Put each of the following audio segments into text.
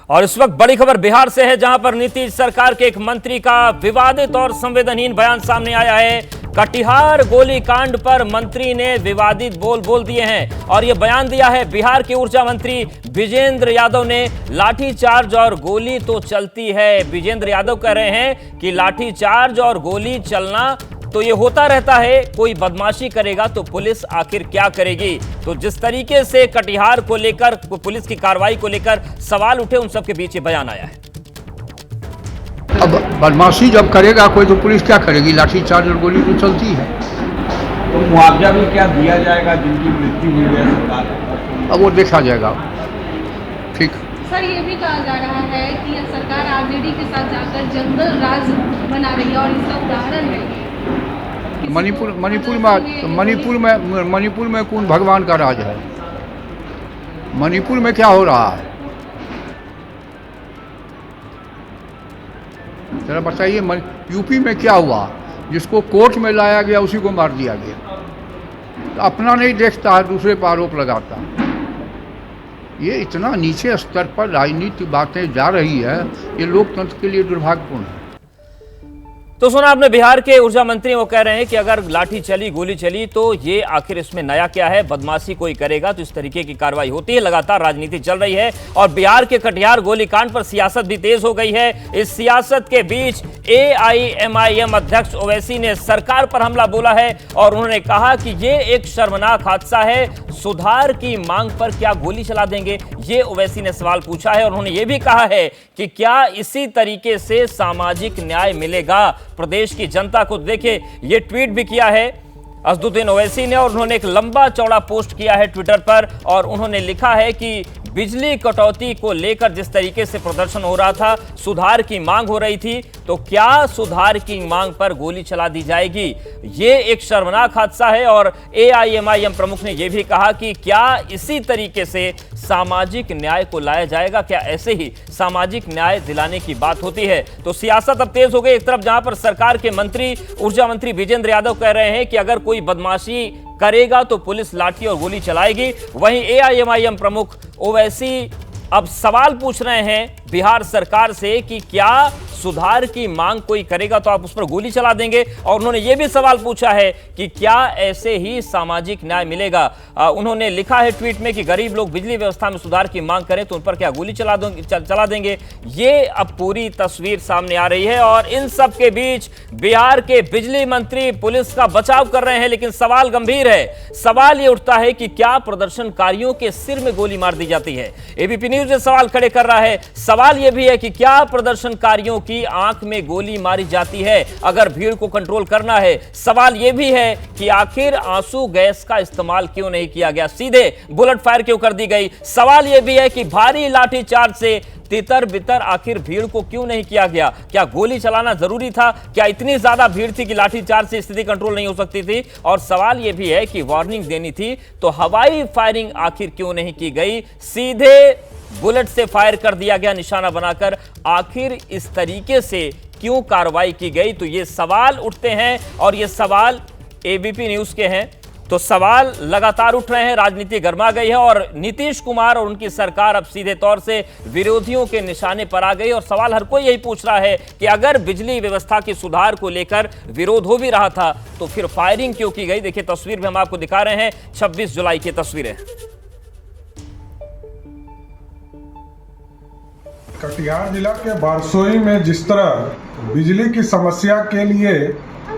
और इस वक्त बड़ी खबर बिहार से है, जहां पर नीतीश सरकार के एक मंत्री का विवादित और संवेदनहीन बयान सामने आया है। कटिहार गोलीकांड पर मंत्री ने विवादित बोल दिए हैं और यह बयान दिया है बिहार के ऊर्जा मंत्री विजेंद्र यादव ने। लाठीचार्ज और गोली तो चलती है। विजेंद्र यादव कह रहे हैं कि लाठीचार्ज और गोली चलना तो ये होता रहता है, कोई बदमाशी करेगा तो पुलिस आखिर क्या करेगी। तो जिस तरीके से कटिहार को लेकर, पुलिस की कार्रवाई को लेकर सवाल उठे, उन सबके बीच ये बयान आया है। अब बदमाशी जब करेगा कोई तो पुलिस क्या करेगी, लाठीचार्ज और गोली तो चलती है। तो मुआवजा भी क्या दिया जाएगा जिनकी मृत्यु हुई है सरकार? अब वो देखा जाएगा। ठीक सर, ये भी कहा जा रहा है कि सरकार आरजेडी के साथ जाकर जंगल राज बना रही है और इसका उदाहरण है मणिपुर में कौन भगवान का राज है? मणिपुर में क्या हो रहा है जरा बताइए। यूपी में क्या हुआ? जिसको कोर्ट में लाया गया उसी को मार दिया गया। तो अपना नहीं देखता है, दूसरे पर आरोप लगाता। ये इतना नीचे स्तर पर राजनीति बातें जा रही है, ये लोकतंत्र के लिए दुर्भाग्यपूर्ण है। तो सुना आपने बिहार के ऊर्जा मंत्री, वो कह रहे हैं कि अगर लाठी चली, गोली चली तो ये आखिर इसमें नया क्या है। बदमाशी कोई करेगा तो इस तरीके की कार्रवाई होती है। लगातार राजनीति चल रही है और बिहार के कटिहार गोलीकांड पर सियासत भी तेज हो गई है। इस सियासत के बीच AIMIM अध्यक्ष ओवैसी ने सरकार पर हमला बोला है और उन्होंने कहा कि ये एक शर्मनाक हादसा है, सुधार की मांग पर क्या गोली चला देंगे, ये ओवैसी ने सवाल पूछा है। और उन्होंने ये भी कहा है कि क्या इसी तरीके से सामाजिक न्याय मिलेगा प्रदेश की जनता को। देखिए, ये ट्वीट भी किया है असदुद्दीन ओवैसी ने और उन्होंने एक लंबा चौड़ा पोस्ट किया है ट्विटर पर और उन्होंने लिखा है कि बिजली कटौती को लेकर जिस तरीके से प्रदर्शन हो रहा था, सुधार की मांग हो रही थी, तो क्या सुधार की मांग पर गोली चला दी जाएगी? ये एक शर्मनाक हादसा है। और AIMIM प्रमुख ने यह भी कहा कि क्या इसी तरीके से सामाजिक न्याय को लाया जाएगा, क्या ऐसे ही सामाजिक न्याय दिलाने की बात होती है। तो सियासत अब तेज हो गई। एक तरफ जहां पर सरकार के मंत्री, ऊर्जा मंत्री विजेंद्र यादव कह रहे हैं कि अगर कोई बदमाशी करेगा तो पुलिस लाठी और गोली चलाएगी, वहीं AIMIM प्रमुख ओवैसी अब सवाल पूछ रहे हैं बिहार सरकार से कि क्या सुधार की मांग कोई करेगा तो आप उस पर गोली चला देंगे। और उन्होंने यह भी सवाल पूछा है कि क्या ऐसे ही सामाजिक न्याय मिलेगा। उन्होंने लिखा है ट्वीट में कि गरीब लोग बिजली व्यवस्था में सुधार की मांग करें तो उन पर क्या गोली चला देंगे। ये अब पूरी तस्वीर सामने आ रही है और इन सब के बीच बिहार के बिजली मंत्री पुलिस का बचाव कर रहे हैं, लेकिन सवाल गंभीर है। सवाल यह उठता है कि क्या प्रदर्शनकारियों के सिर में गोली मार दी जाती है। ABP न्यूज ने सवाल खड़े कर रहा है। सवाल यह भी है कि क्या प्रदर्शनकारियों की आंख में गोली मारी जाती है अगर भीड़ को कंट्रोल करना है। सवाल यह भी है कि आखिर आंसू गैस का इस्तेमाल क्यों नहीं किया गया, सीधे बुलेट फायर क्यों कर दी गई। सवाल यह भी है कि भारी लाठीचार्ज से तितर बितर आखिर भीड़ को क्यों नहीं किया गया। क्या गोली चलाना जरूरी था? क्या इतनी ज्यादा भीड़ थी कि लाठीचार्ज से स्थिति कंट्रोल नहीं हो सकती थी? और सवाल यह भी है कि वार्निंग देनी थी तो हवाई फायरिंग आखिर क्यों नहीं की गई, सीधे बुलेट से फायर कर दिया गया निशाना बनाकर। आखिर इस तरीके से क्यों कार्रवाई की गई? तो ये सवाल उठते हैं और ये सवाल ABP न्यूज के हैं। तो सवाल लगातार उठ रहे हैं, राजनीति गर्मा गई है और नीतीश कुमार और उनकी सरकार अब सीधे तौर से विरोधियों के निशाने पर आ गई। और सवाल हर कोई यही पूछ रहा है कि अगर बिजली व्यवस्था के सुधार को लेकर विरोध हो भी रहा था तो फिर फायरिंग क्यों की गई। देखिए, तस्वीर भी हम आपको दिखा रहे हैं, 26 जुलाई की तस्वीरें। कटिहार जिला के बारसोई में जिस तरह बिजली की समस्या के लिए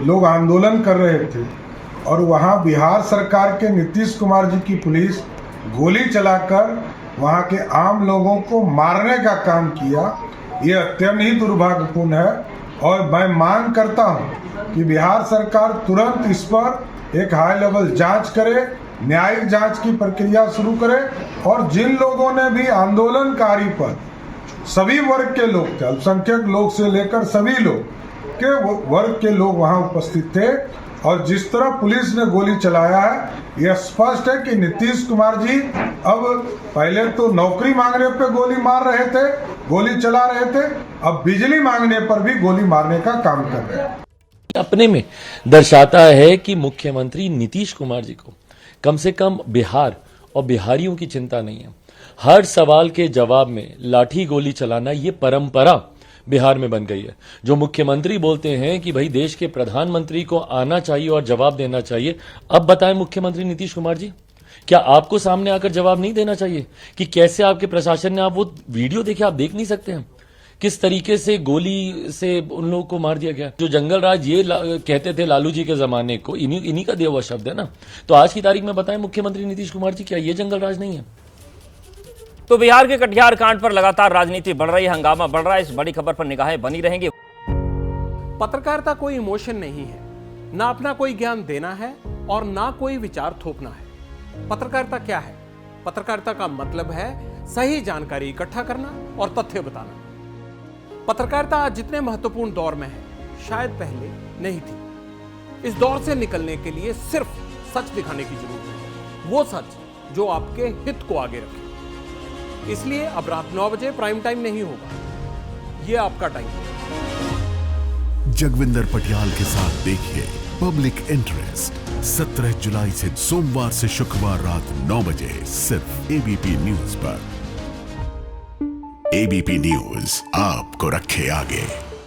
लोग आंदोलन कर रहे थे और वहां बिहार सरकार के नीतीश कुमार जी की पुलिस गोली चलाकर वहां के आम लोगों को मारने का काम किया, ये अत्यंत ही दुर्भाग्यपूर्ण है। और मैं मांग करता हूं कि बिहार सरकार तुरंत इस पर एक हाई लेवल जांच करे, न्यायिक जांच की प्रक्रिया शुरू करे और जिन लोगों ने भी आंदोलनकारी पर, सभी वर्ग के लोग थे, अल्पसंख्यक लोग से लेकर सभी लोग के वर्ग के लोग वहां उपस्थित थे और जिस तरह पुलिस ने गोली चलाया है, यह स्पष्ट है कि नीतीश कुमार जी अब पहले तो नौकरी मांगने पे गोली मार रहे थे, गोली चला रहे थे, अब बिजली मांगने पर भी गोली मारने का काम कर रहे हैं। अपने में दर्शाता है कि मुख्यमंत्री नीतीश कुमार जी को कम से कम बिहार और बिहारियों की चिंता नहीं है। हर सवाल के जवाब में लाठी गोली चलाना ये परंपरा बिहार में बन गई है। जो मुख्यमंत्री बोलते हैं कि भाई देश के प्रधानमंत्री को आना चाहिए और जवाब देना चाहिए, अब बताएं मुख्यमंत्री नीतीश कुमार जी, क्या आपको सामने आकर जवाब नहीं देना चाहिए कि कैसे आपके प्रशासन ने, आप वो वीडियो देखे, आप देख नहीं सकते हैं किस तरीके से गोली से उन लोगों को मार दिया गया। जो जंगल राज ये कहते थे लालू जी के जमाने को, इन्हीं का दिया हुआ शब्द है ना। तो आज की तारीख में बताएं मुख्यमंत्री नीतीश कुमार जी, क्या ये जंगल राज नहीं है? तो बिहार के कटिहार कांड पर लगातार राजनीति बढ़ रही है, हंगामा बढ़ रहा है। इस बड़ी खबर पर निगाहें बनी रहेंगी। पत्रकारिता कोई इमोशन नहीं है, ना अपना कोई ज्ञान देना है और ना कोई विचार थोपना है। पत्रकारिता क्या है? पत्रकारिता का मतलब है सही जानकारी इकट्ठा करना और तथ्य बताना। पत्रकारिता आज जितने महत्वपूर्ण दौर में है, शायद पहले नहीं थी। इस दौर से निकलने के लिए सिर्फ सच दिखाने की जरूरत है, वो सच जो आपके हित को आगे रखे। इसलिए अब रात 9 बजे प्राइम टाइम नहीं होगा, ये आपका टाइम है। जगविंदर पटियाल के साथ देखिए पब्लिक इंटरेस्ट 17 जुलाई से सोमवार से शुक्रवार रात 9 बजे सिर्फ एबीपी न्यूज पर। एबीपी न्यूज आपको रखे आगे।